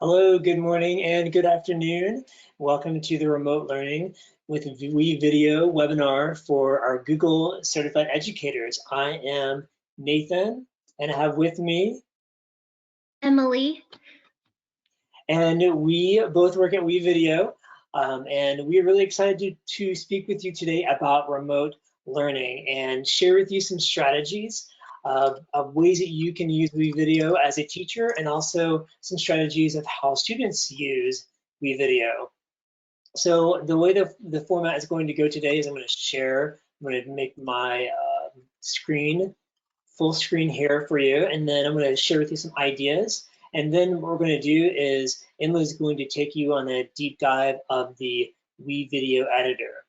Hello, good morning and good afternoon. Welcome to the Remote Learning with WeVideo webinar for our Google Certified Educators. I am Nathan and I have with me Emily. And we both work at WeVideo, and we're really excited to speak with you today about remote learning and share with you some strategies of ways that you can use WeVideo as a teacher, and also some strategies of how students use WeVideo. So the way the format is going to go today is I'm going to make my screen full screen here for you, and then I'm going to share with you some ideas. And then what we're going to do is Emily is going to take you on a deep dive of the WeVideo editor.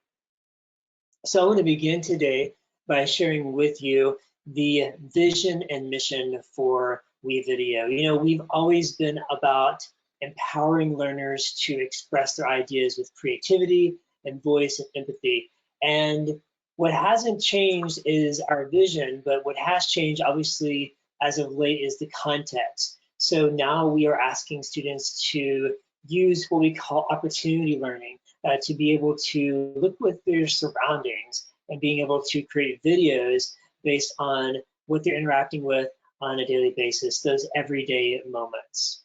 So I want to begin today by sharing with you the vision and mission for WeVideo. You know, we've always been about empowering learners to express their ideas with creativity and voice and empathy. And what hasn't changed is our vision, but what has changed, obviously, as of late, is the context. So now we are asking students to use what we call opportunity learning, to be able to look with their surroundings and being able to create videos based on what they're interacting with on a daily basis, those everyday moments.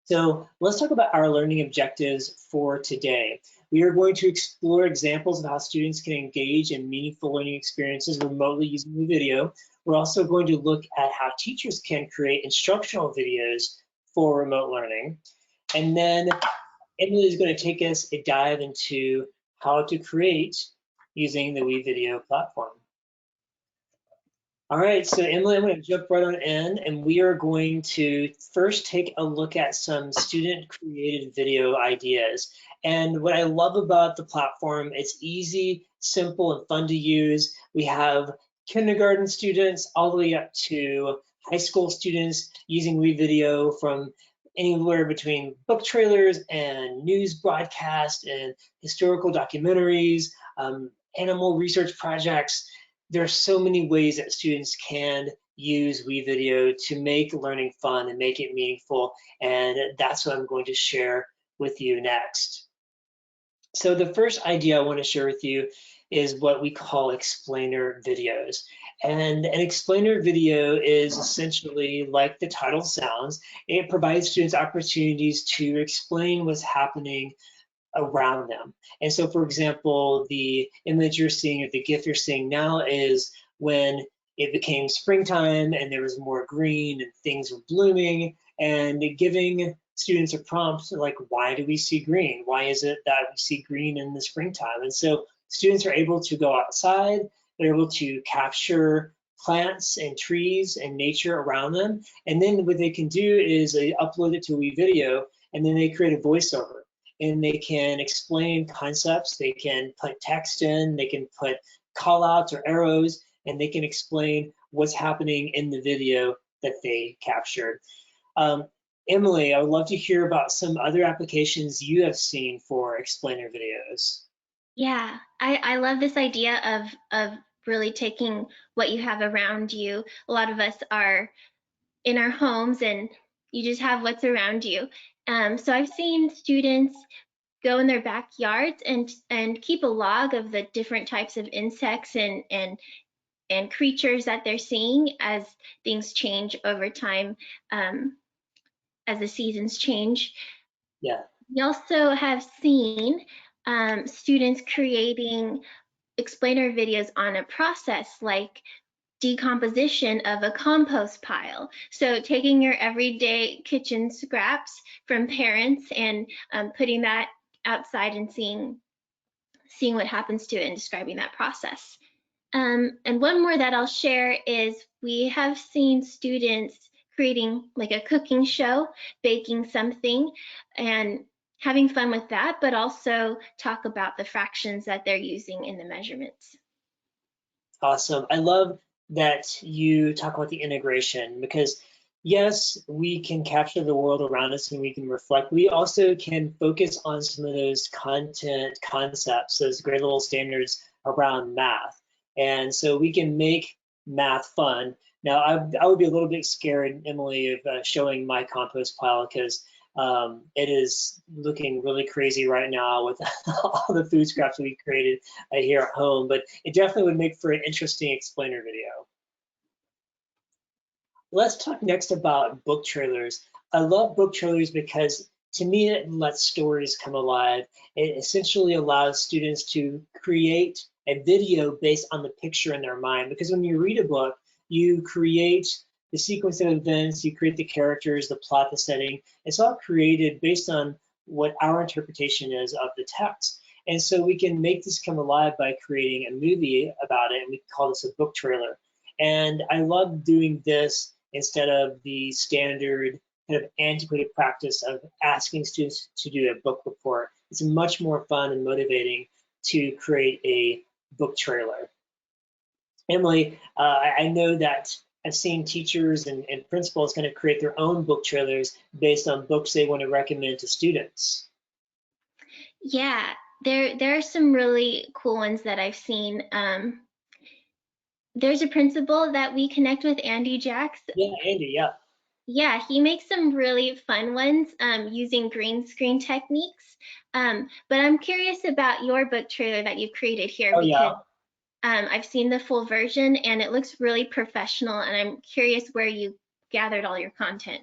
So let's talk about our learning objectives for today. We are going to explore examples of how students can engage in meaningful learning experiences remotely using WeVideo. We're also going to look at how teachers can create instructional videos for remote learning. And then Emily is going to take us a dive into how to create using the WeVideo platform. All right, so Emily, I'm going to jump right on in, and we are going to first take a look at some student-created video ideas. And what I love about the platform, it's easy, simple, and fun to use. We have kindergarten students all the way up to high school students using WeVideo, from anywhere between book trailers and news broadcasts and historical documentaries, animal research projects. There are so many ways that students can use WeVideo to make learning fun and make it meaningful, and that's what I'm going to share with you next. So the first idea I want to share with you is what we call explainer videos. And an explainer video is essentially like the title sounds. It provides students opportunities to explain what's happening around them. And so, for example, the image you're seeing, or the GIF you're seeing now, is when it became springtime and there was more green and things were blooming, and giving students a prompt like, why do we see green? Why is it that we see green in the springtime? And so students are able to go outside, they're able to capture plants and trees and nature around them. And then what they can do is they upload it to WeVideo, and then they create a voiceover. And they can explain concepts, they can put text in, they can put call outs or arrows, and they can explain what's happening in the video that they captured. Emily, I would love to hear about some other applications you have seen for explainer videos. Yeah, I love this idea of really taking what you have around you. A lot of us are in our homes and you just have what's around you. So I've seen students go in their backyards and keep a log of the different types of insects and creatures that they're seeing as things change over time, as the seasons change. Yeah. We also have seen students creating explainer videos on a process like decomposition of a compost pile. So taking your everyday kitchen scraps from parents and putting that outside and seeing what happens to it and describing that process. And one more that I'll share is we have seen students creating like a cooking show, baking something, and having fun with that, but also talk about the fractions that they're using in the measurements. Awesome. I love that you talk about the integration, because yes, we can capture the world around us and we can reflect. We also can focus on some of those content concepts, those grade level standards around math. And so we can make math fun. Now, I would be a little bit scared, Emily, of showing my compost pile, because It is looking really crazy right now with all the food scraps we created here at home, but it definitely would make for an interesting explainer video. Let's talk next about book trailers. I love book trailers because to me it lets stories come alive. It essentially allows students to create a video based on the picture in their mind. Because when you read a book, you create the sequence of events, you create the characters, the plot, the setting. It's all created based on what our interpretation is of the text. And so we can make this come alive by creating a movie about it, and we call this a book trailer. And I love doing this instead of the standard kind of antiquated practice of asking students to do a book report. It's much more fun and motivating to create a book trailer. Emily, I know that I've seen teachers and principals kind of create their own book trailers based on books they want to recommend to students. Yeah, there are some really cool ones that I've seen. There's a principal that we connect with, Andy Jacks. Yeah, Andy, yeah. Yeah, he makes some really fun ones using green screen techniques. But I'm curious about your book trailer that you've created here Oh, because yeah. I've seen the full version and it looks really professional, and I'm curious where you gathered all your content.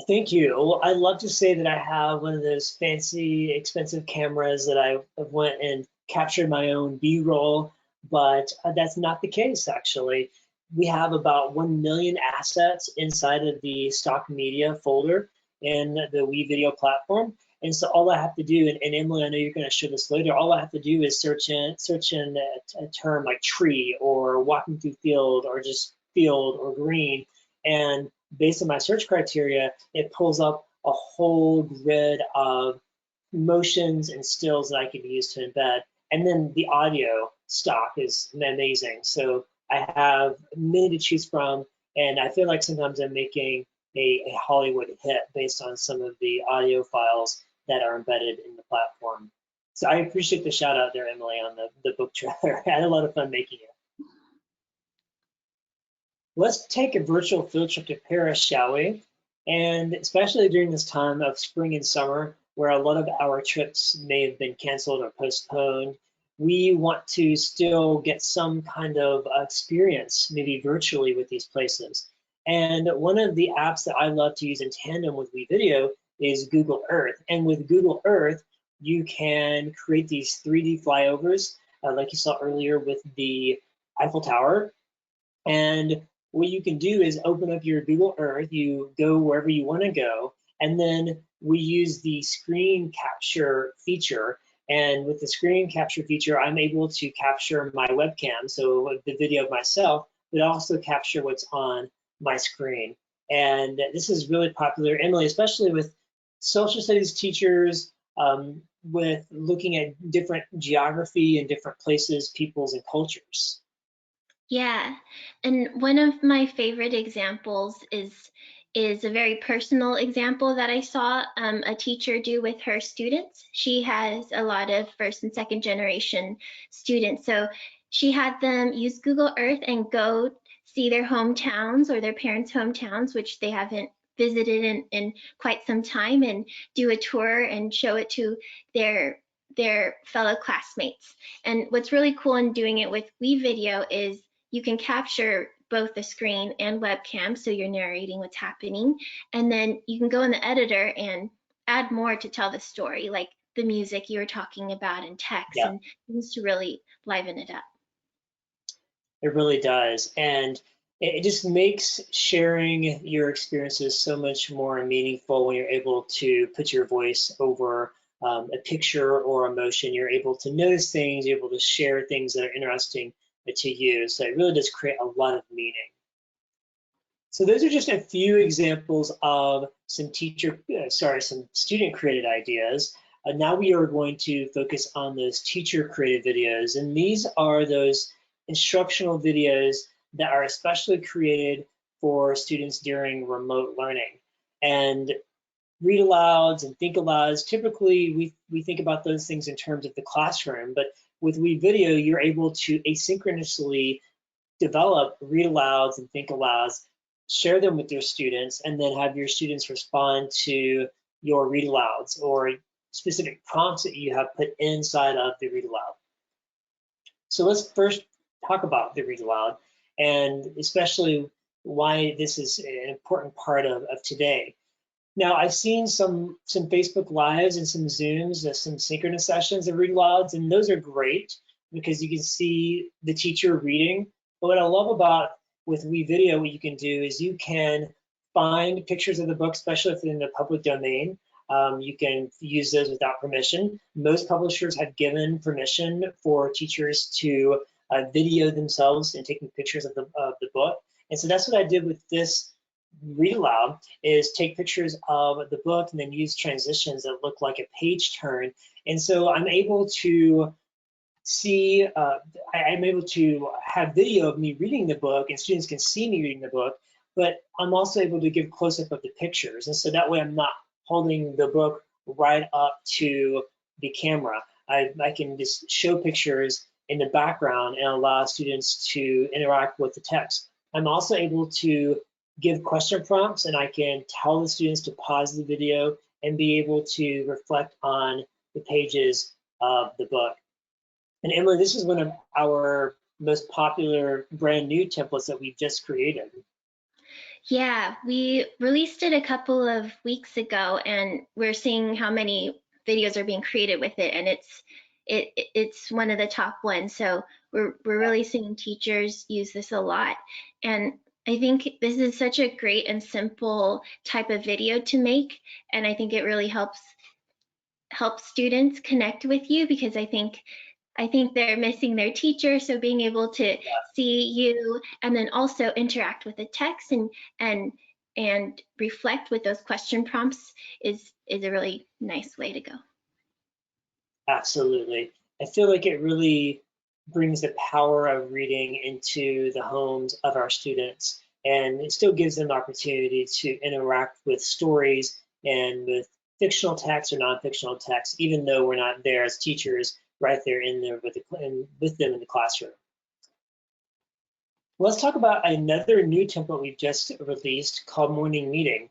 Thank you. Well, I love to say that I have one of those fancy, expensive cameras that I went and captured my own B-roll, but that's not the case, actually. We have about 1 million assets inside of the stock media folder in the WeVideo platform. And so all I have to do, and Emily, I know you're going to show this later, all I have to do is search in a term like tree or walking through field or just field or green, and based on my search criteria, it pulls up a whole grid of motions and stills that I could use to embed. And then the audio stock is amazing. So I have many to choose from, and I feel like sometimes I'm making a Hollywood hit based on some of the audio files that are embedded in the platform. So I appreciate the shout out there, Emily, on the book trailer. I had a lot of fun making it. Let's take a virtual field trip to Paris, shall we? And especially during this time of spring and summer, where a lot of our trips may have been canceled or postponed, we want to still get some kind of experience, maybe virtually, with these places. And one of the apps that I love to use in tandem with WeVideo is Google Earth. And with Google Earth, you can create these 3D flyovers, like you saw earlier with the Eiffel Tower. And what you can do is open up your Google Earth, you go wherever you want to go, and then we use the screen capture feature. And with the screen capture feature, I'm able to capture my webcam, so the video of myself, but also capture what's on my screen. And this is really popular, Emily, especially with social studies teachers, with looking at different geography and different places, peoples, and cultures. Yeah, and one of my favorite examples is a very personal example that I saw a teacher do with her students. She has a lot of first and second generation students, so she had them use Google Earth and go see their hometowns or their parents' hometowns, which they haven't visited in quite some time, and do a tour and show it to their fellow classmates. And what's really cool in doing it with WeVideo is you can capture both the screen and webcam, so you're narrating what's happening. And then you can go in the editor and add more to tell the story, like the music you were talking about and text, Yeah. and things to really liven it up. It really does. And it just makes sharing your experiences so much more meaningful when you're able to put your voice over a picture or emotion. You're able to notice things, you're able to share things that are interesting to you. So it really does create a lot of meaning. So those are just a few examples of some some student created ideas. Now we are going to focus on those teacher created videos. And these are those instructional videos that are especially created for students during remote learning. And read alouds and think alouds, typically we think about those things in terms of the classroom, but with WeVideo, you're able to asynchronously develop read alouds and think alouds, share them with your students, and then have your students respond to your read alouds or specific prompts that you have put inside of the read aloud. So let's first talk about the read aloud, and especially why this is an important part of today. Now, I've seen some Facebook Lives and some Zooms, some synchronous sessions of read alouds, and those are great because you can see the teacher reading. But what I love about with WeVideo, what you can do is you can find pictures of the book, especially if they're in the public domain. You can use those without permission. Most publishers have given permission for teachers to video themselves and taking pictures of the book. And so that's what I did with this read aloud, is take pictures of the book and then use transitions that look like a page turn. And so I'm able to see, I'm able to have video of me reading the book and students can see me reading the book, but I'm also able to give close-up of the pictures. And so that way I'm not holding the book right up to the camera. I can just show pictures in the background and allow students to interact with the text. I'm also able to give question prompts, and I can tell the students to pause the video and be able to reflect on the pages of the book. And Emily, this is one of our most popular brand new templates that we've just created. Yeah, we released it a couple of weeks ago, and we're seeing how many videos are being created with it, and it's one of the top ones. So we're really seeing teachers use this a lot. And I think this is such a great and simple type of video to make, and I think it really helps students connect with you, because I think they're missing their teacher. So being able to see you and then also interact with the text and reflect with those question prompts is a really nice way to go. Absolutely. I feel like it really brings the power of reading into the homes of our students, and it still gives them the opportunity to interact with stories and with fictional text or non-fictional text, even though we're not there as teachers right there in there with them in the classroom. Let's talk about another new template we've just released called Morning Meeting.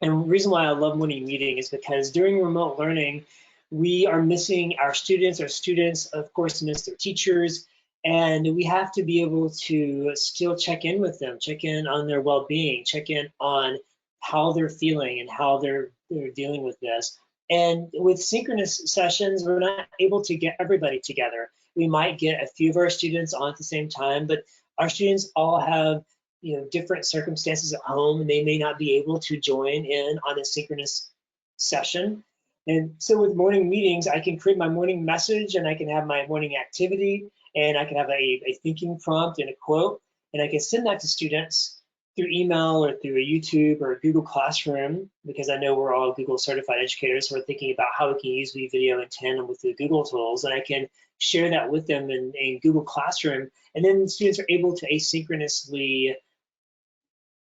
And the reason why I love Morning Meeting is because during remote learning, we are missing our students of course miss their teachers, and we have to be able to still check in with them, check in on their well-being, check in on how they're feeling and how they're dealing with this. And with synchronous sessions, we're not able to get everybody together. We might get a few of our students on at the same time, but our students all have different circumstances at home, and they may not be able to join in on a synchronous session. And so with morning meetings, I can create my morning message, and I can have my morning activity, and I can have a thinking prompt and a quote, and I can send that to students through email or through a YouTube or a Google Classroom, because I know we're all Google certified educators, so we're thinking about how we can use WeVideo in tandem with the Google tools, and I can share that with them in Google Classroom, and then students are able to asynchronously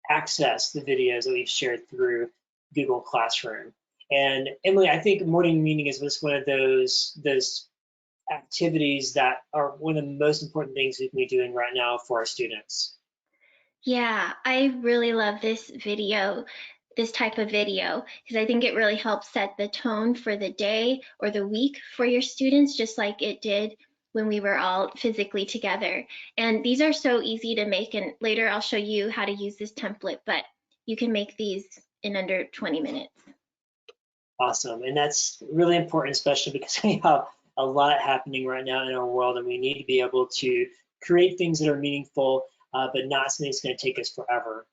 access the videos that we've shared through Google Classroom. And Emily, I think morning meeting is just one of those activities that are one of the most important things we can be doing right now for our students. Yeah, I really love this type of video, because I think it really helps set the tone for the day or the week for your students, just like it did when we were all physically together. And these are so easy to make, and later I'll show you how to use this template, but you can make these in under 20 minutes. Awesome, and that's really important, especially because we have a lot happening right now in our world, and we need to be able to create things that are meaningful, but not something that's going to take us forever.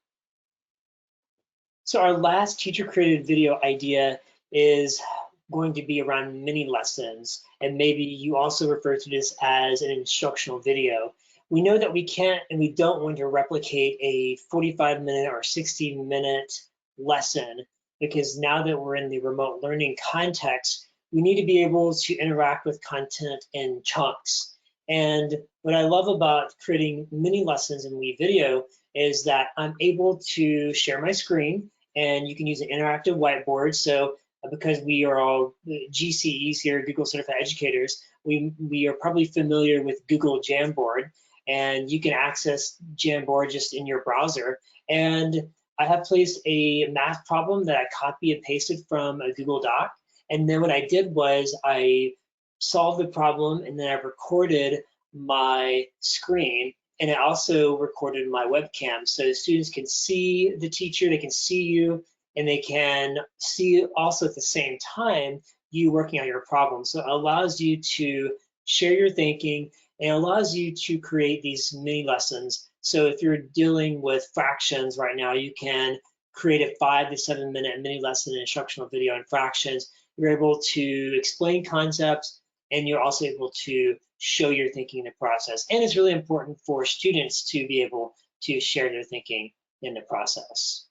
So our last teacher-created video idea is going to be around mini lessons, and maybe you also refer to this as an instructional video. We know that we can't and we don't want to replicate a 45-minute or 60-minute lesson, because now that we're in the remote learning context, we need to be able to interact with content in chunks. And what I love about creating mini lessons in WeVideo is that I'm able to share my screen, and you can use an interactive whiteboard. So because we are all GCEs here, Google Certified Educators, we are probably familiar with Google Jamboard, and you can access Jamboard just in your browser. And I have placed a math problem that I copy and pasted from a Google Doc. And then what I did was I solved the problem and then I recorded my screen and I also recorded my webcam so the students can see the teacher, they can see you, and they can see also at the same time you working on your problem. So it allows you to share your thinking and allows you to create these mini lessons. So if you're dealing with fractions right now, you can create a 5 to 7 minute mini lesson instructional video on fractions. You're able to explain concepts and you're also able to show your thinking in the process. And it's really important for students to be able to share their thinking in the process.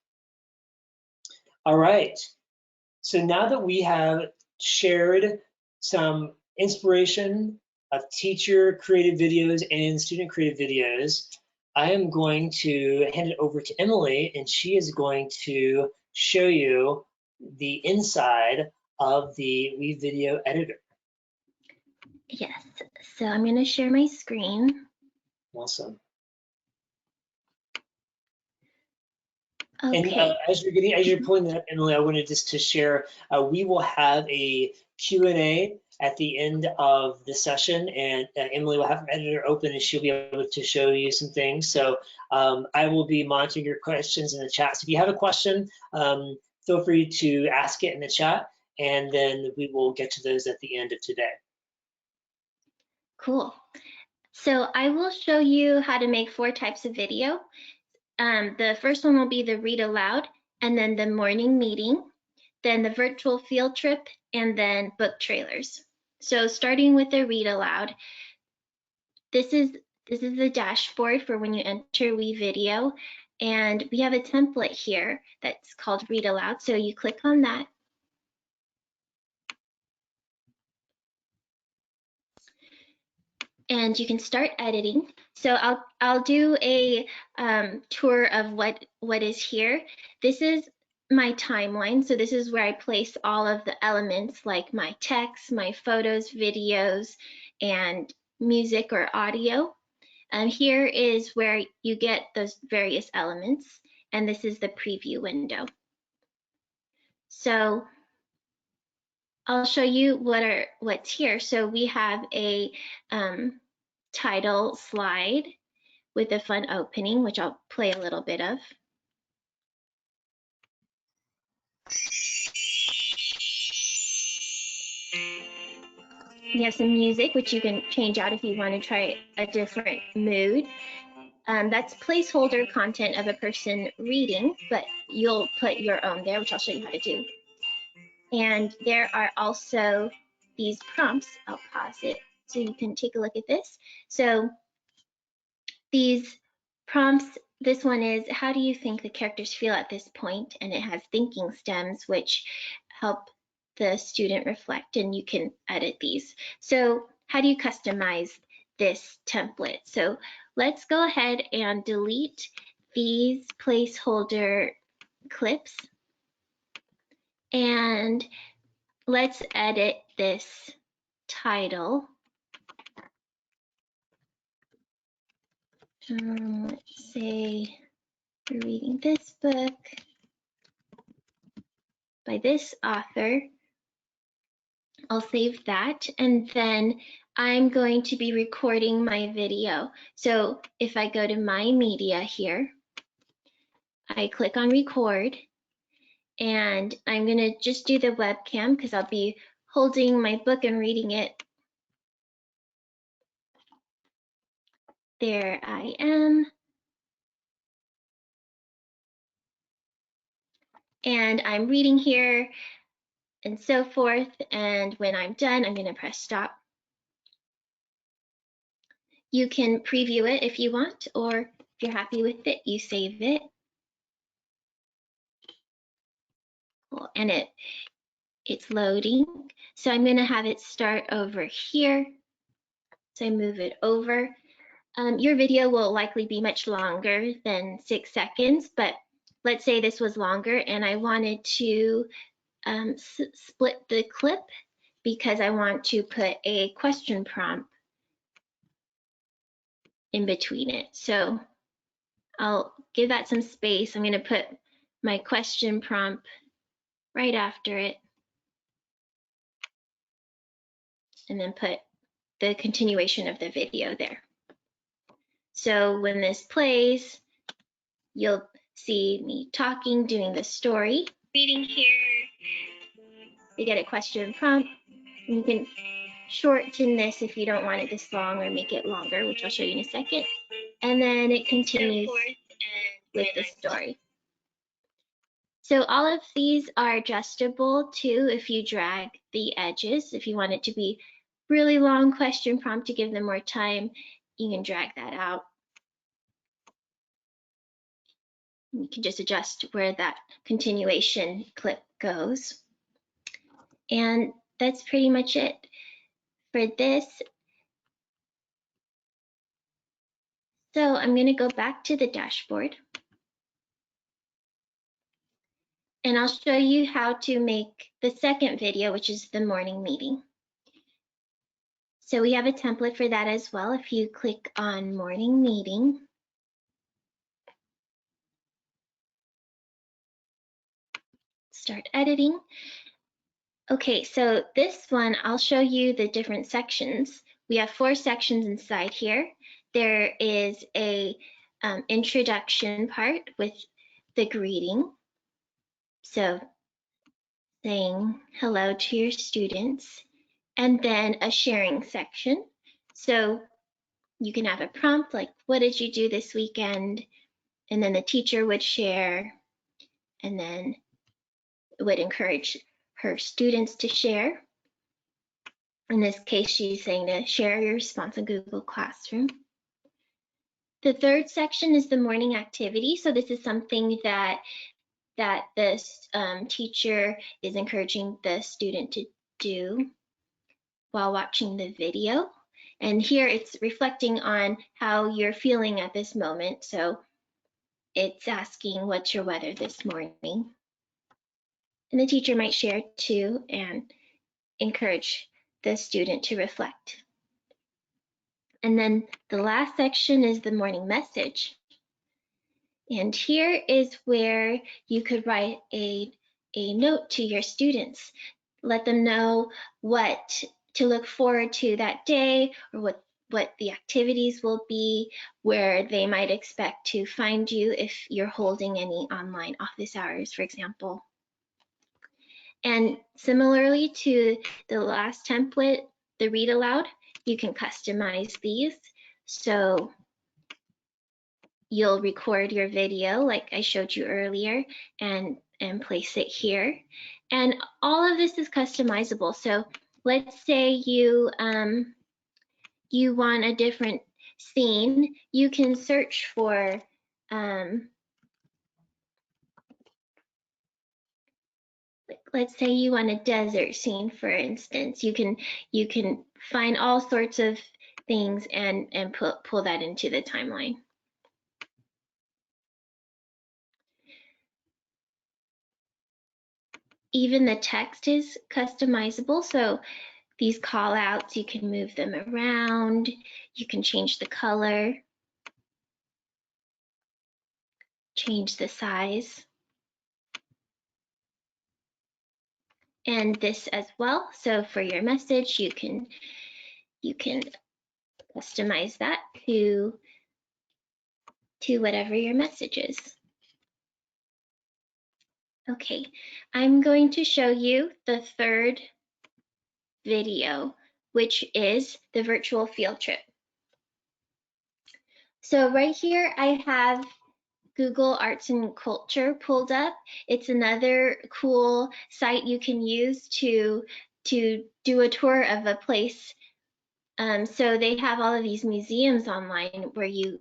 All right, so now that we have shared some inspiration of teacher created videos and student created videos, I am going to hand it over to Emily and she is going to show you the inside of the WeVideo editor. Yes, so I'm going to share my screen. Awesome. Okay. And as you're pulling that up, Emily, I wanted just to share, we will have a Q&A at the end of the session, and Emily will have her editor open and she'll be able to show you some things. So I will be monitoring your questions in the chat. So if you have a question, feel free to ask it in the chat, and then we will get to those at the end of today. Cool. So I will show you how to make 4 types of video. The first one will be the read aloud, and then the morning meeting, then the virtual field trip, and then book trailers. So starting with the read aloud, this is the dashboard for when you enter WeVideo, and we have a template here that's called read aloud. So you click on that. And you can start editing. So I'll do a tour of what is here. This is my timeline. So this is where I place all of the elements like my text, my photos, videos, and music or audio. And here is where you get those various elements. And this is the preview window. So I'll show you what's here. So we have a title slide with a fun opening, which I'll play a little bit of. We have some music, which you can change out if you want to try a different mood. That's placeholder content of a person reading, but you'll put your own there, which I'll show you how to do. And there are also these prompts. I'll pause it so you can take a look at this. So these prompts, this one is, how do you think the characters feel at this point? And it has thinking stems, which help the student reflect, and you can edit these. So how do you customize this template? So let's go ahead and delete these placeholder clips. And let's edit this title. Let's say we're reading this book by this author. I'll save that, and then I'm going to be recording my video. So if I go to my media here, I click on record, and I'm going to just do the webcam because I'll be holding my book and reading it. There I am. And I'm reading here and so forth. And when I'm done, I'm going to press stop. You can preview it if you want, or if you're happy with it, you save it. Cool. And it's loading. So I'm going to have it start over here. So I move it over. Your video will likely be much longer than 6 seconds, but let's say this was longer and I wanted to split the clip because I want to put a question prompt in between it. So I'll give that some space. I'm going to put my question prompt right after it, and then put the continuation of the video there. So when this plays, you'll see me talking, doing the story. Reading here, you get a question prompt. You can shorten this if you don't want it this long, or make it longer, which I'll show you in a second. And then it continues with the story. So all of these are adjustable too if you drag the edges. If you want it to be really long question prompt to give them more time, you can drag that out. You can just adjust where that continuation clip goes. And that's pretty much it for this. So I'm going to go back to the dashboard. And I'll show you how to make the second video, which is the morning meeting. So we have a template for that as well. If you click on morning meeting, start editing. Okay, so this one, I'll show you the different sections. We have 4 sections inside here. There is a introduction part with the greeting. So saying hello to your students, and then a sharing section. So you can have a prompt like, what did you do this weekend? And then the teacher would share, and then would encourage her students to share. In this case, she's saying to share your response in Google Classroom. The third section is the morning activity. So this is something that this teacher is encouraging the student to do while watching the video. And here it's reflecting on how you're feeling at this moment. So it's asking, what's your weather this morning? And the teacher might share too and encourage the student to reflect. And then the last section is the morning message. And here is where you could write a note to your students. Let them know what to look forward to that day, or what the activities will be, where they might expect to find you if you're holding any online office hours, for example. And similarly to the last template, the read aloud, you can customize these. So you'll record your video like I showed you earlier and place it here. And all of this is customizable. So let's say you want a different scene. You can search for let's say you want a desert scene, for instance. You can find all sorts of things and pull that into the timeline. Even the text is customizable. So these call outs, you can move them around. You can change the color, change the size. And this as well. So for your message, you can customize that to whatever your message is. Okay, I'm going to show you the third video, which is the virtual field trip. So right here, I have Google Arts and Culture pulled up. It's another cool site you can use to do a tour of a place. So they have all of these museums online where you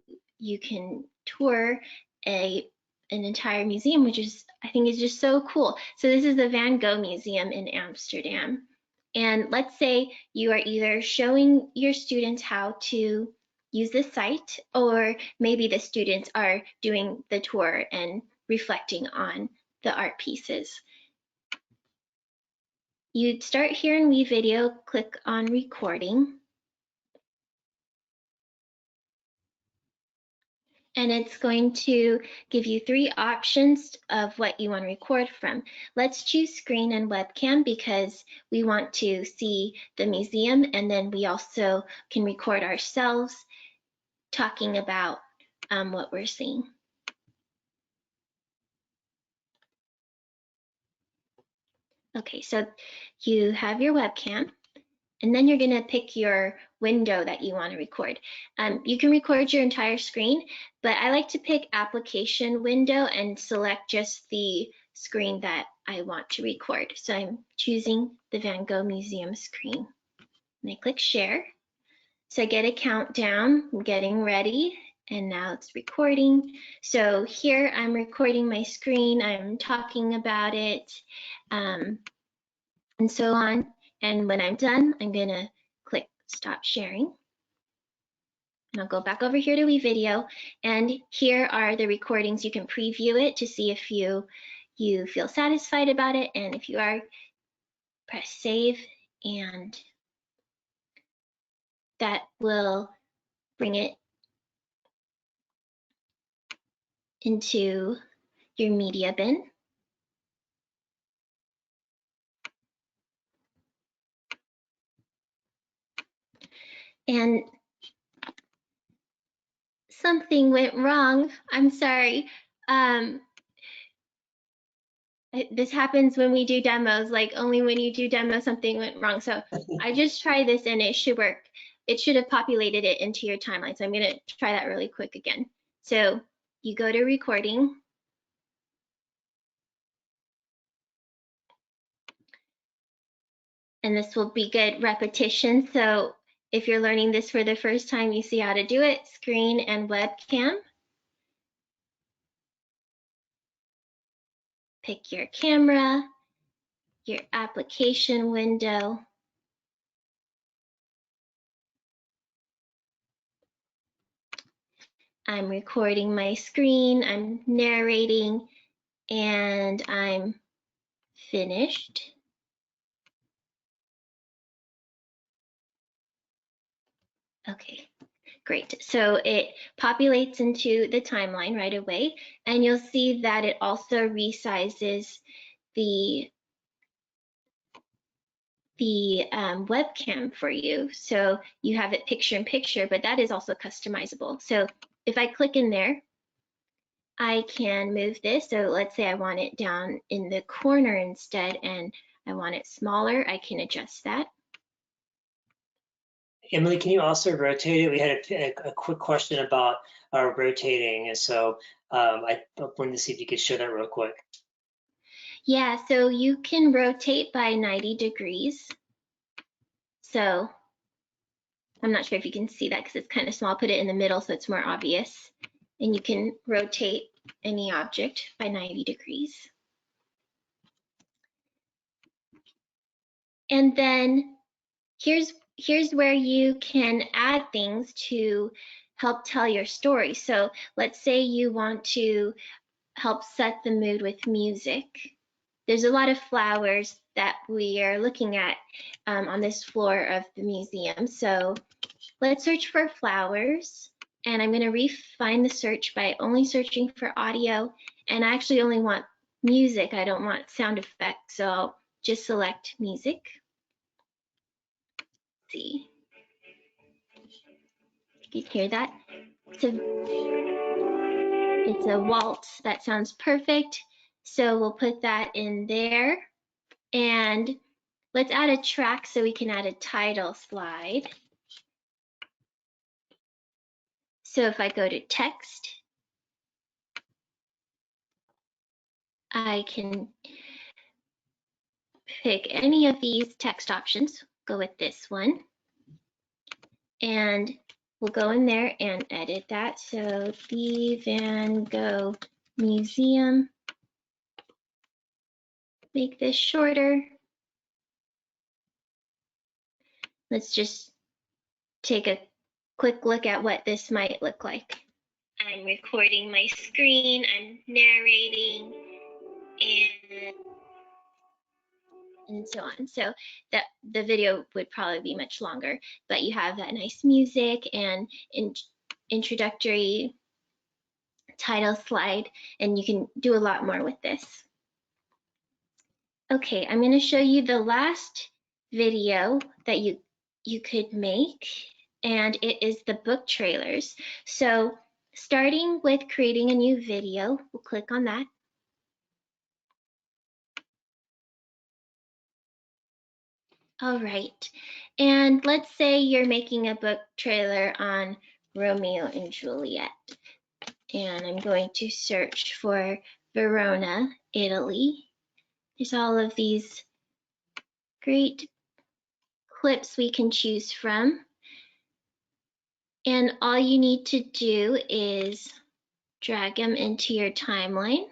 can tour an entire museum, which is, I think, is just so cool. So this is the Van Gogh Museum in Amsterdam. And let's say you are either showing your students how to use the site, or maybe the students are doing the tour and reflecting on the art pieces. You'd start here in WeVideo, click on recording. and it's going to give you 3 options of what you want to record from. Let's choose screen and webcam because we want to see the museum, and then we also can record ourselves talking about what we're seeing. Okay, so you have your webcam, and then you're gonna pick your window that you want to record. You can record your entire screen, but I like to pick application window and select just the screen that I want to record. So I'm choosing the Van Gogh Museum screen. And I click share. So I get a countdown, I'm getting ready, and now it's recording. So here I'm recording my screen, I'm talking about it, and so on. And when I'm done, I'm gonna click stop sharing. And I'll go back over here to WeVideo, and here are the recordings. You can preview it to see if you feel satisfied about it, and if you are, press save, and that will bring it into your media bin. And something went wrong. I'm sorry. This happens when we do demos, like only when you do demos, something went wrong. So I just tried this and it should work. It should have populated it into your timeline. So I'm gonna try that really quick again. So you go to recording. And this will be good repetition. So if you're learning this for the first time, you see how to do it, screen and webcam. Pick your camera, your application window. I'm recording my screen, I'm narrating, and I'm finished. Okay, great. So it populates into the timeline right away, and you'll see that it also resizes the webcam for you. So you have it picture in picture, but that is also customizable. So if I click in there, I can move this. So let's say I want it down in the corner instead, and I want it smaller. I can adjust that. Emily, can you also rotate it? We had a quick question about rotating, and so I wanted to see if you could show that real quick. Yeah, so you can rotate by 90 degrees. So I'm not sure if you can see that because it's kind of small. I'll put it in the middle so it's more obvious. And you can rotate any object by 90 degrees. And then here's where you can add things to help tell your story. So let's say you want to help set the mood with music. There's a lot of flowers that we are looking at on this floor of the museum. So let's search for flowers, and I'm going to refine the search by only searching for audio, and I actually only want music. I don't want sound effects, so I'll just select music. Let's see. You can hear that? It's a waltz. That sounds perfect. So we'll put that in there. And let's add a track so we can add a title slide. So if I go to text, I can pick any of these text options, go with this one, and we'll go in there and edit that. So the Van Gogh Museum, make this shorter. Let's just take a quick look at what this might look like. I'm recording my screen, I'm narrating, and so on. So that the video would probably be much longer, but you have that nice music and introductory title slide, and you can do a lot more with this. Okay, I'm going to show you the last video that you could make, and it is the book trailers. So starting with creating a new video, we'll click on that. All right, and let's say you're making a book trailer on Romeo and Juliet, and I'm going to search for Verona, Italy. There's all of these great clips we can choose from. And all you need to do is drag them into your timeline.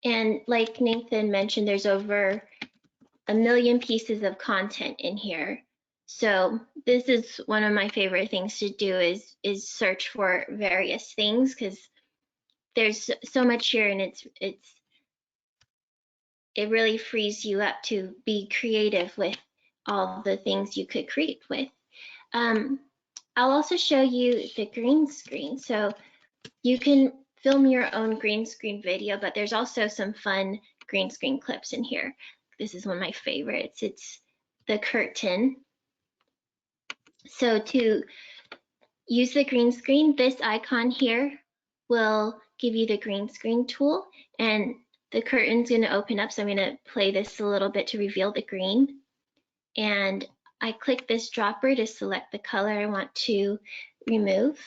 And like Nathan mentioned, there's over 1 million pieces of content in here. So this is one of my favorite things to do is search for various things, because there's so much here, and it really frees you up to be creative with all the things you could create with. I'll also show you the green screen. So you can film your own green screen video, but there's also some fun green screen clips in here. This is one of my favorites. It's the curtain. So to use the green screen, this icon here will give you the green screen tool, and the curtain's going to open up. So I'm going to play this a little bit to reveal the green. And I click this dropper to select the color I want to remove.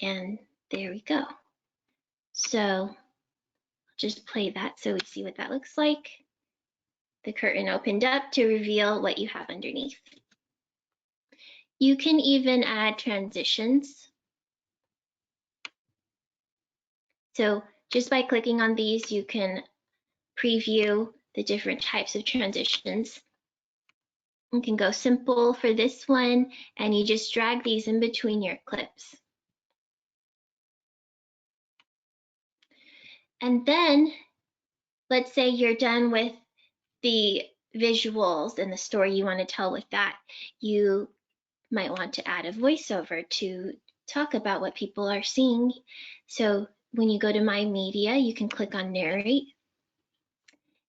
And there we go. So just play that so we see what that looks like. The curtain opened up to reveal what you have underneath. You can even add transitions. So just by clicking on these, you can preview the different types of transitions. You can go simple for this one, and you just drag these in between your clips. And then let's say you're done with the visuals and the story you want to tell with that. You might want to add a voiceover to talk about what people are seeing. So when you go to My Media, you can click on Narrate.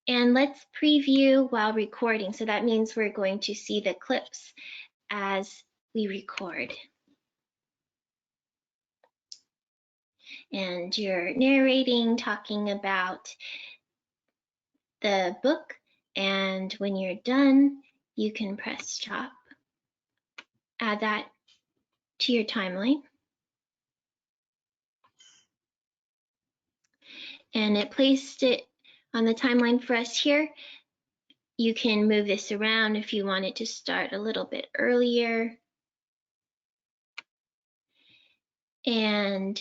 And let's preview while recording. So that means we're going to see the clips as we record. And you're narrating, talking about the book, and when you're done, you can press stop. Add that to your timeline. And it placed it on the timeline for us here. You can move this around if you want it to start a little bit earlier. And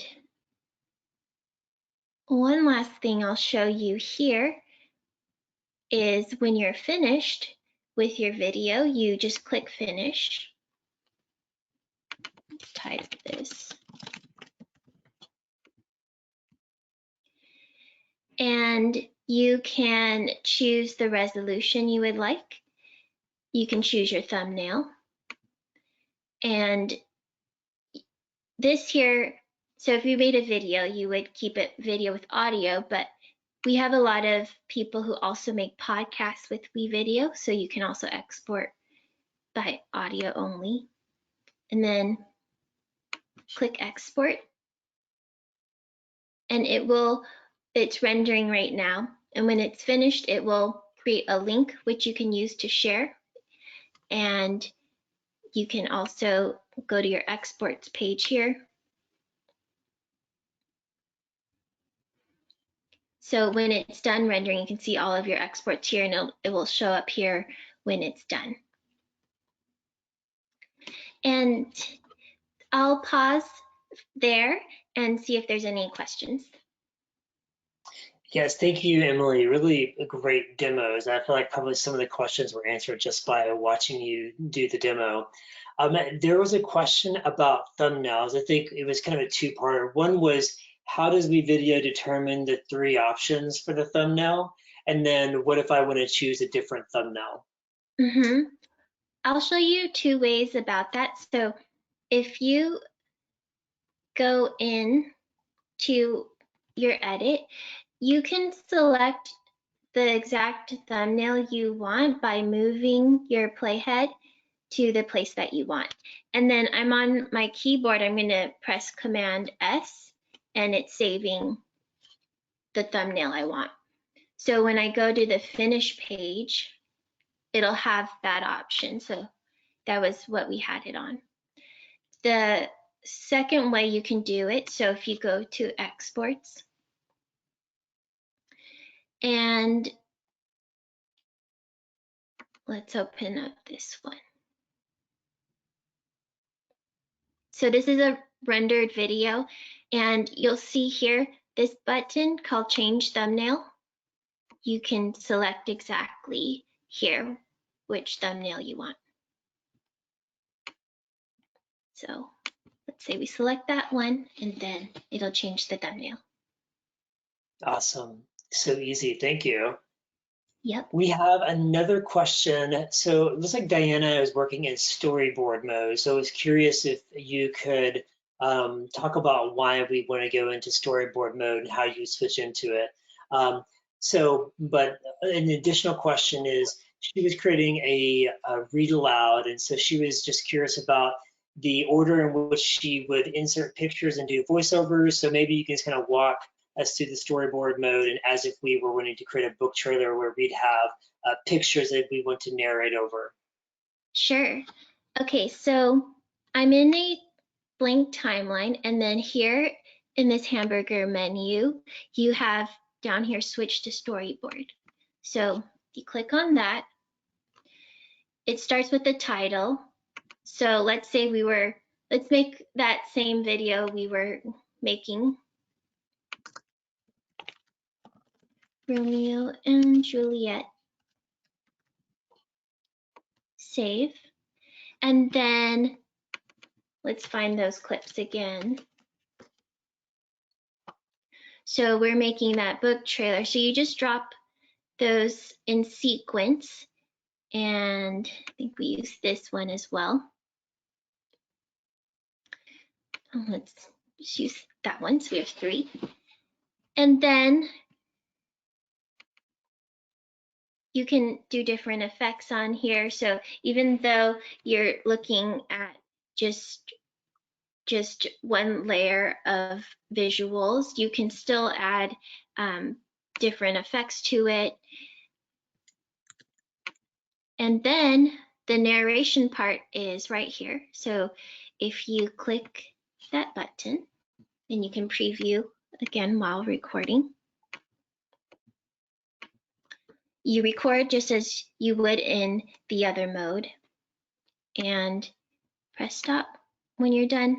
one last thing I'll show you here is when you're finished with your video, you just click finish. Let's type this. And you can choose the resolution you would like. You can choose your thumbnail. And this here, so if you made a video, you would keep it video with audio, but we have a lot of people who also make podcasts with WeVideo, so you can also export by audio only. And then click export. And it's rendering right now. And when it's finished, it will create a link which you can use to share. And you can also go to your exports page here. So when it's done rendering, you can see all of your exports here, and it will show up here when it's done. And I'll pause there and see if there's any questions. Yes, thank you, Emily. Really great demos. I feel like probably some of the questions were answered just by watching you do the demo. There was a question about thumbnails. I think it was kind of a two-parter. One was, how does WeVideo determine the 3 options for the thumbnail? And then what if I want to choose a different thumbnail? I'll show you two ways about that. So if you go in to your edit, you can select the exact thumbnail you want by moving your playhead to the place that you want. And then I'm on my keyboard, I'm gonna press Command S and it's saving the thumbnail I want. So when I go to the finish page, it'll have that option. So that was what we had it on. The second way you can do it, so if you go to exports and let's open up this one. So this is a rendered video and you'll see here this button called change thumbnail. You can select exactly here which thumbnail you want. So let's say we select that one and then it'll change the thumbnail. Awesome. So easy. Thank you. Yep. We have another question. So it looks like Diana is working in storyboard mode. So I was curious if you could talk about why we want to go into storyboard mode and how you switch into it. But an additional question is, she was creating a read aloud, and so she was just curious about the order in which she would insert pictures and do voiceovers. So maybe you can just kind of walk us through the storyboard mode, and as if we were wanting to create a book trailer where we'd have pictures that we want to narrate over. Sure. Okay, so I'm in a blank timeline, and then here in this hamburger menu, you have down here switch to storyboard. So you click on that. It starts with the title. So let's say let's make that same video we were making. Romeo and Juliet. Save. And then let's find those clips again. So we're making that book trailer. So you just drop those in sequence. And I think we use this one as well. Let's just use that one. So we have 3. And then you can do different effects on here. So even though you're looking at just one layer of visuals, you can still add different effects to it. And then the narration part is right here. So if you click that button, then you can preview again while recording. You record just as you would in the other mode and press stop when you're done.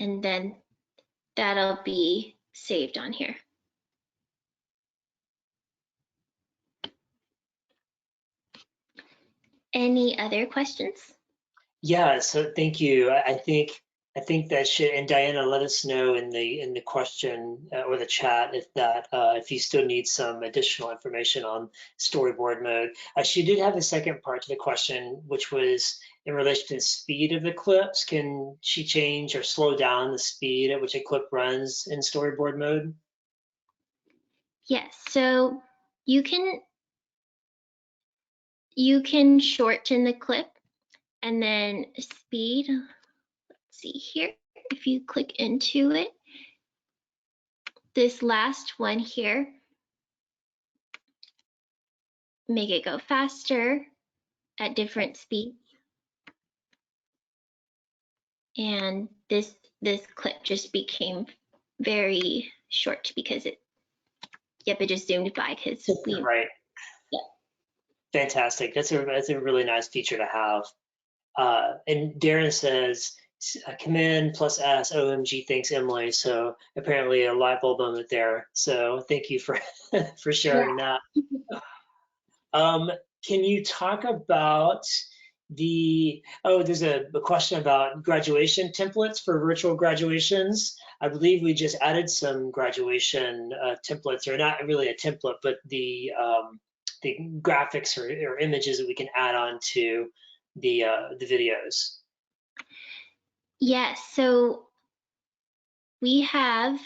And then that'll be saved on here. Any other questions? Yeah, so thank you. I think that should, and Diana, let us know in the question or the chat if you still need some additional information on storyboard mode. She did have a second part to the question, which was in relation to the speed of the clips. Can she change or slow down the speed at which a clip runs in storyboard mode? Yes, so you can shorten the clip and then speed. Let's see here. If you click into it, this last one here, make it go faster at different speeds. And this clip just became very short because it just zoomed by because we Right. Yeah. Fantastic. That's a really nice feature to have. And Darren says, command plus S, OMG, thanks Emily. So apparently a light bulb moment there. So thank you for for sharing that. Can you talk about there's a question about graduation templates for virtual graduations. I believe we just added some graduation templates, or not really a template, but the graphics or images that we can add on to the videos? Yes, so we have,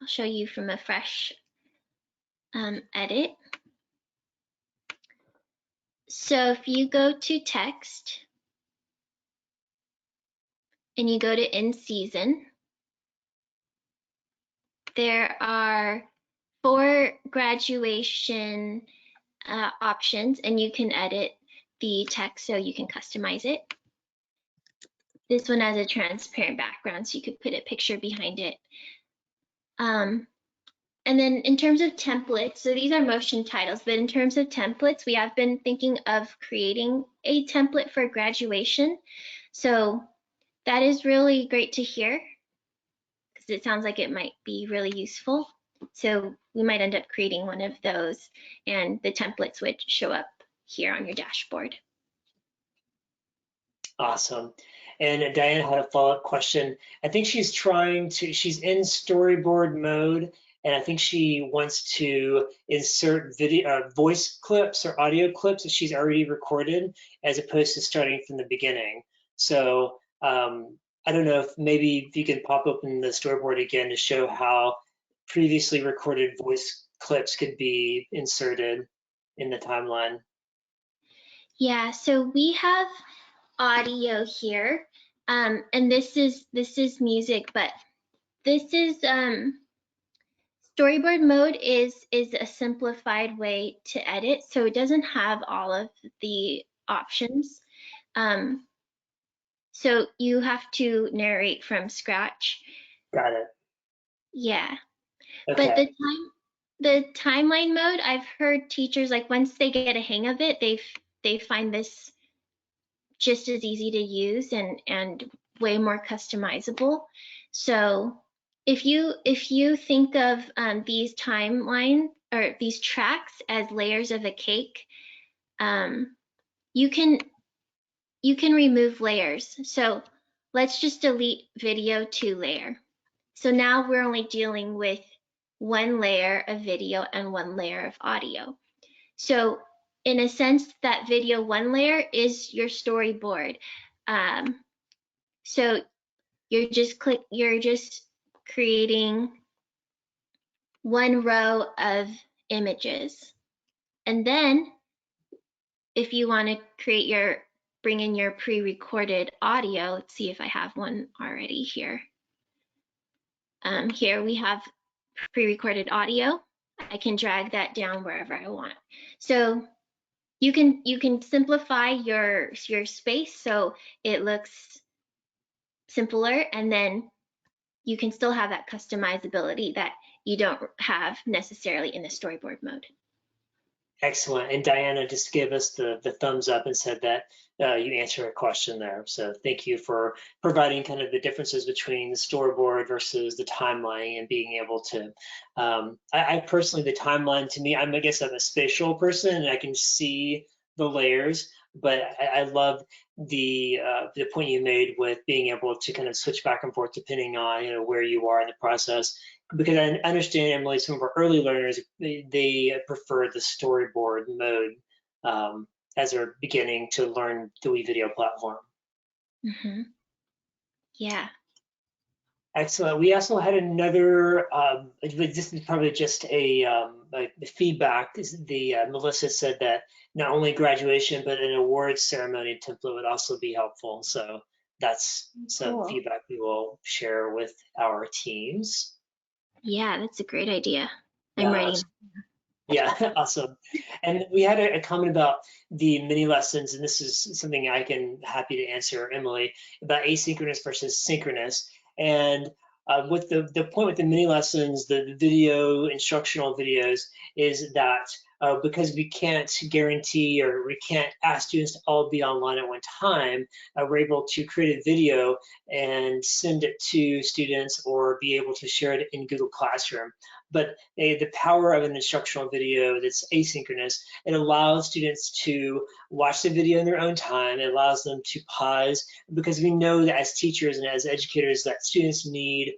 I'll show you from a fresh edit. So if you go to text and you go to in season, there are 4 graduation options, and you can edit the text so you can customize it. This one has a transparent background, so you could put a picture behind it. And then in terms of templates, so these are motion titles, but in terms of templates, we have been thinking of creating a template for graduation. So that is really great to hear, because it sounds like it might be really useful. So we might end up creating one of those, and the templates would show up here on your dashboard. Awesome. And Diane had a follow-up question. I think she's she's in storyboard mode, and I think she wants to insert video, voice clips or audio clips that she's already recorded, as opposed to starting from the beginning. So I don't know if maybe you can pop open the storyboard again to show how previously recorded voice clips could be inserted in the timeline. Yeah, so we have audio here, and this is music, but this is storyboard mode is a simplified way to edit, so it doesn't have all of the options. So you have to narrate from scratch. Got it. Yeah, Okay. but the timeline mode, I've heard teachers, like, once they get a hang of it, they find this just as easy to use and way more customizable. So if you think of these timeline or these tracks as layers of a cake, you can remove layers. So let's just delete video 2 layer. So now we're only dealing with 1 layer of video and 1 layer of audio. So in a sense, that video 1 layer is your storyboard. So you're just creating 1 row of images. And then if you want to bring in your pre-recorded audio, let's see if I have one already here. Here we have pre-recorded audio. I can drag that down wherever I want. So you can simplify your space so it looks simpler, and then you can still have that customizability that you don't have necessarily in the storyboard mode. Excellent. And Diana just gave us the thumbs up and said that you answered her question there. So thank you for providing kind of the differences between the storyboard versus the timeline and being able to, I personally, the timeline to me, I guess I'm a spatial person and I can see the layers, but I love the point you made with being able to kind of switch back and forth depending on where you are in the process. Because I understand, Emily, some of our early learners, they prefer the storyboard mode as they're beginning to learn the WeVideo platform. Mm-hmm. Yeah. Excellent. We also had another, this is probably just a feedback. Melissa said that not only graduation, but an awards ceremony template would also be helpful. So that's some Cool. feedback we will share with our teams. Yeah, that's a great idea. I'm Yeah, writing. yeah, awesome. And we had a comment about the mini lessons, and this is something I can happy to answer, Emily, about asynchronous versus synchronous. And with the point with the mini lessons, the video instructional videos, is that because we can't guarantee or we can't ask students to all be online at one time, we're able to create a video and send it to students or be able to share it in Google Classroom. But the power of an instructional video that's asynchronous, it allows students to watch the video in their own time. It allows them to pause, because we know that as teachers and as educators that students need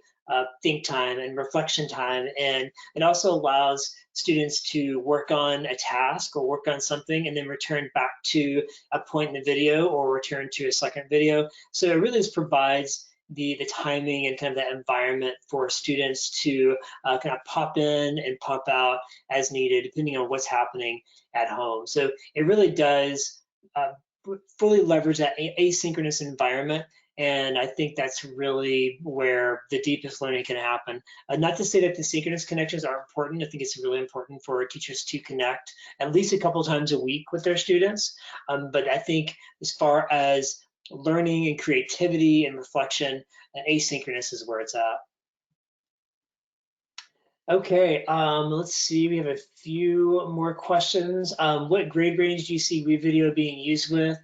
think time and reflection time, and it also allows students to work on a task or work on something and then return back to a point in the video or return to a second video. So it really just provides the timing and kind of the environment for students to kind of pop in and pop out as needed, depending on what's happening at home. So it really does fully leverage that asynchronous environment. And I think that's really where the deepest learning can happen. Not to say that the synchronous connections are important. I think it's really important for teachers to connect at least a couple times a week with their students. But I think as far as learning and creativity and reflection, asynchronous is where it's at. Okay, let's see. We have a few more questions. What grade range do you see WeVideo being used with?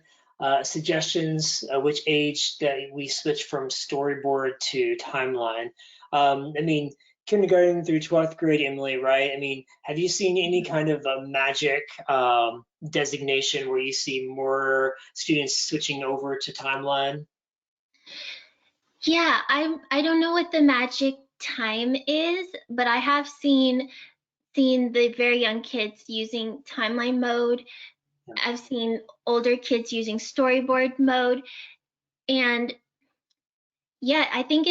Suggestions, which age that we switch from storyboard to timeline? I mean, kindergarten through 12th grade, Emily, right? I mean, have you seen any kind of a magic designation where you see more students switching over to timeline? Yeah, I don't know what the magic time is, but I have seen the very young kids using timeline mode. I've seen older kids using storyboard mode, and yeah, I think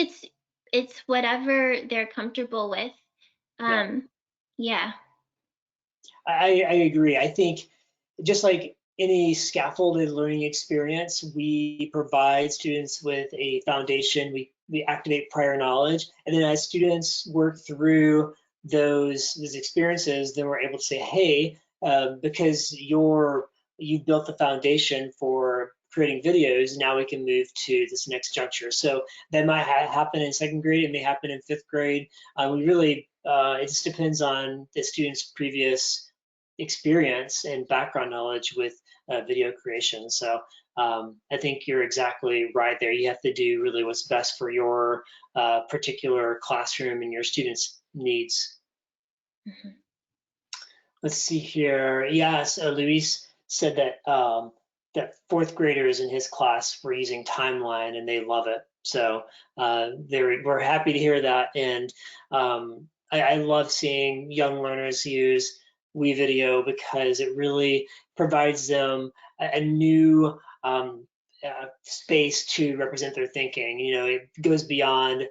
it's whatever they're comfortable with. Yeah. Yeah. I agree. I think just like any scaffolded learning experience, we provide students with a foundation. We activate prior knowledge, and then as students work through those experiences, then we're able to say, hey, because you've built the foundation for creating videos, now we can move to this next juncture. So that might happen in second grade. It may happen in fifth grade. We really it just depends on the student's previous experience and background knowledge with video creation. So I think you're exactly right there. You have to do really what's best for your particular classroom and your students' needs. Mhm. Let's see here. Yes, Luis said that that fourth graders in his class were using Timeline and they love it. So we're happy to hear that. And I love seeing young learners use WeVideo because it really provides them a new space to represent their thinking. You know, it goes beyond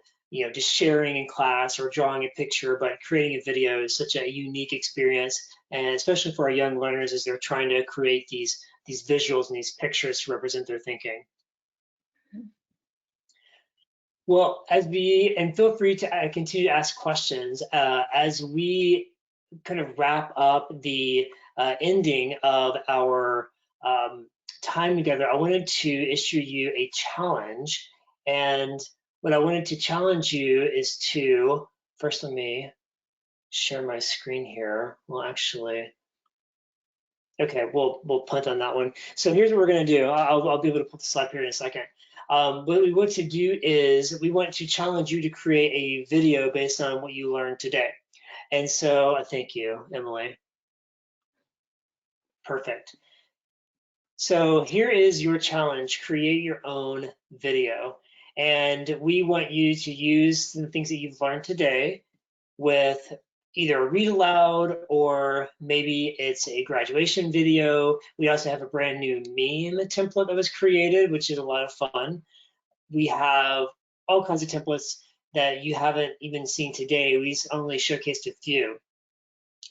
just sharing in class or drawing a picture, but creating a video is such a unique experience, and especially for our young learners as they're trying to create these visuals and these pictures to represent their thinking. Well, and feel free to continue to ask questions as we kind of wrap up the ending of our um, time together. I wanted to issue you a challenge, and what I wanted to challenge you is to first let me share my screen here. Well, actually, okay, we'll punt on that one. So here's what we're gonna do. I'll be able to put the slide here in a second. What we want to do is we want to challenge you to create a video based on what you learned today. And so thank you, Emily. Perfect. So here is your challenge, create your own video. And we want you to use the things that you've learned today with either a read aloud or maybe it's a graduation video. We also have a brand new meme template that was created, which is a lot of fun. We have all kinds of templates that you haven't even seen today. We only showcased a few.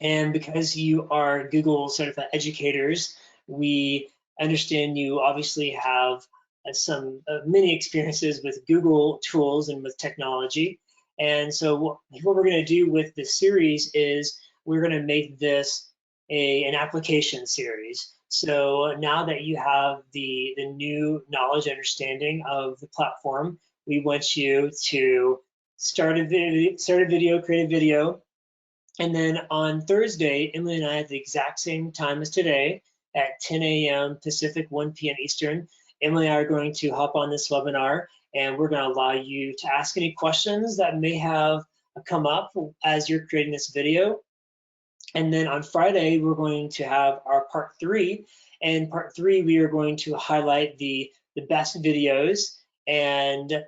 And because you are Google certified educators, we understand you obviously have some many experiences with Google tools and with technology. And so what we're going to do with this series is we're going to make this an application series. So now that you have the new knowledge understanding of the platform, we want you to start a video, create a video, and then on Thursday, Emily and I at the exact same time as today at 10 a.m. Pacific, 1 p.m. Eastern, Emily and I are going to hop on this webinar and we're going to allow you to ask any questions that may have come up as you're creating this video. And then on Friday, we're going to have our part 3. And part 3, we are going to highlight the best videos and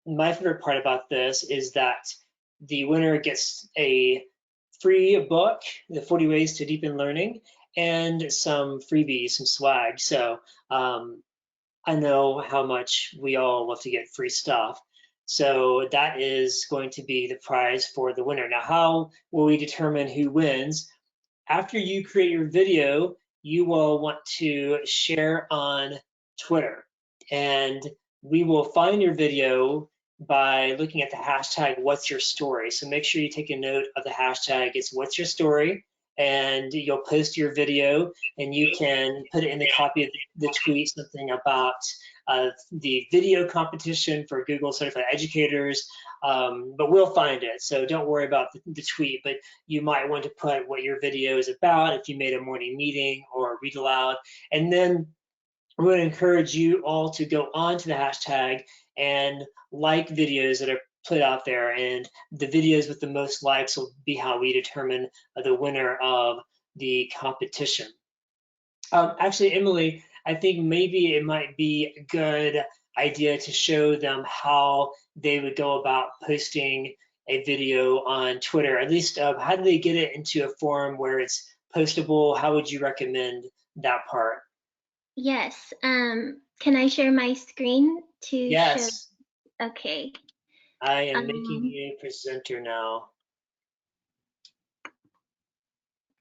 my favorite part about this is that the winner gets a free book, The 40 Ways to Deepen Learning, and some freebies, some swag. So I know how much we all love to get free stuff. So that is going to be the prize for the winner. Now, how will we determine who wins? After you create your video, you will want to share on Twitter. And we will find your video by looking at the hashtag what's your story. So make sure you take a note of the hashtag. It's what's your story, and you'll post your video, and you can put it in the copy of the tweet something about the video competition for Google Certified Educators, but we'll find it. So don't worry about the tweet, but you might want to put what your video is about, if you made a morning meeting or read aloud. And then we would encourage you all to go on to the hashtag and like videos that are put out there. And the videos with the most likes will be how we determine the winner of the competition. Actually, Emily, I think maybe it might be a good idea to show them how they would go about posting a video on Twitter. At least, how do they get it into a form where it's postable? How would you recommend that part? Yes. Can I share my screen to show? Yes, Okay. I am making Um, you a presenter now.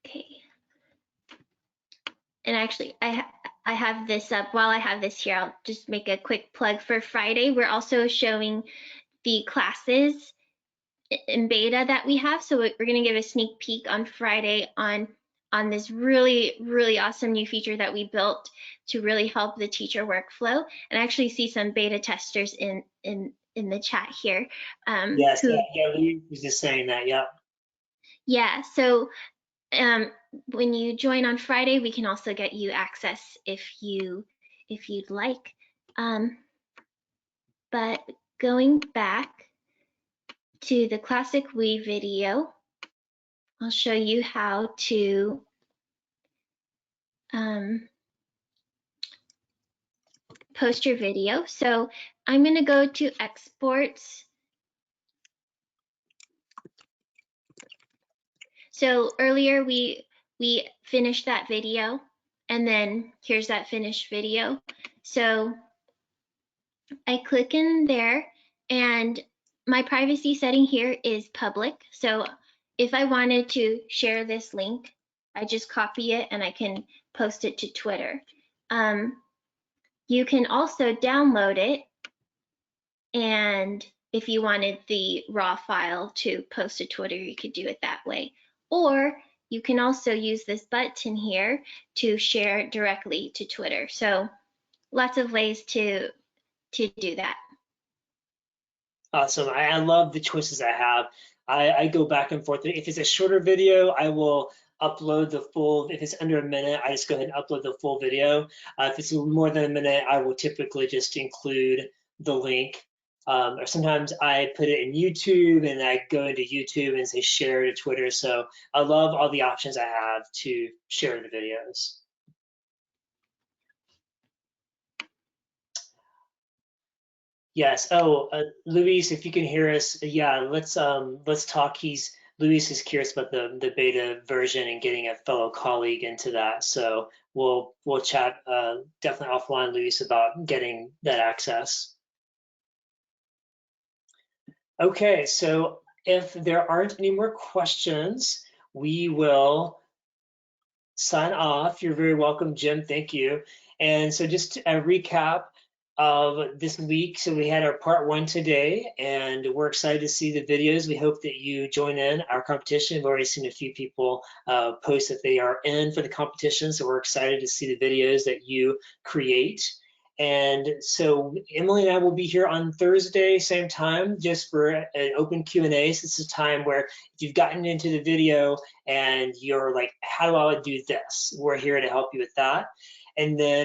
okay. And actually, I have this up. While I have this here, I'll just make a quick plug for Friday. We're also showing the classes in beta that we have. So we're going to give a sneak peek on Friday on this really awesome new feature that we built to really help the teacher workflow. And I actually see some beta testers in the chat here. Yes, Who yeah, Lee was just saying that. Yeah. Yeah, so um, when you join on Friday, we can also get you access if you'd like. Um, but going back to the classic WeVideo, I'll show you how to post your video. So I'm going to go to exports. So earlier we finished that video, and then here's that finished video. So I click in there, and my privacy setting here is public. So if I wanted to share this link, I just copy it and I can post it to Twitter. You can also download it, and if you wanted the raw file to post to Twitter, you could do it that way. Or you can also use this button here to share directly to Twitter. So lots of ways to do that. Awesome. I love the choices I have. I go back and forth. If it's a shorter video, I will upload the full. If it's under a minute, I just go ahead and upload the full video. If it's more than a minute, I will typically just include the link. Or sometimes I put it in YouTube and I go into YouTube and say share to Twitter. So I love all the options I have to share the videos. Yes. Oh, Luis, if you can hear us, yeah, let's talk. Luis is curious about the beta version and getting a fellow colleague into that. So we'll chat definitely offline, Luis, about getting that access. Okay, so if there aren't any more questions, we will sign off. You're very welcome, Jim. Thank you. And so just a recap of this week. So we had our part one today, and we're excited to see the videos. We hope that you join in our competition. We've already seen a few people post that they are in for the competition, so we're excited to see the videos that you create. And so Emily and I will be here on Thursday, same time, just for an open Q&A. So this is a time where if you've gotten into the video and you're like, how do I do this? We're here to help you with that. And then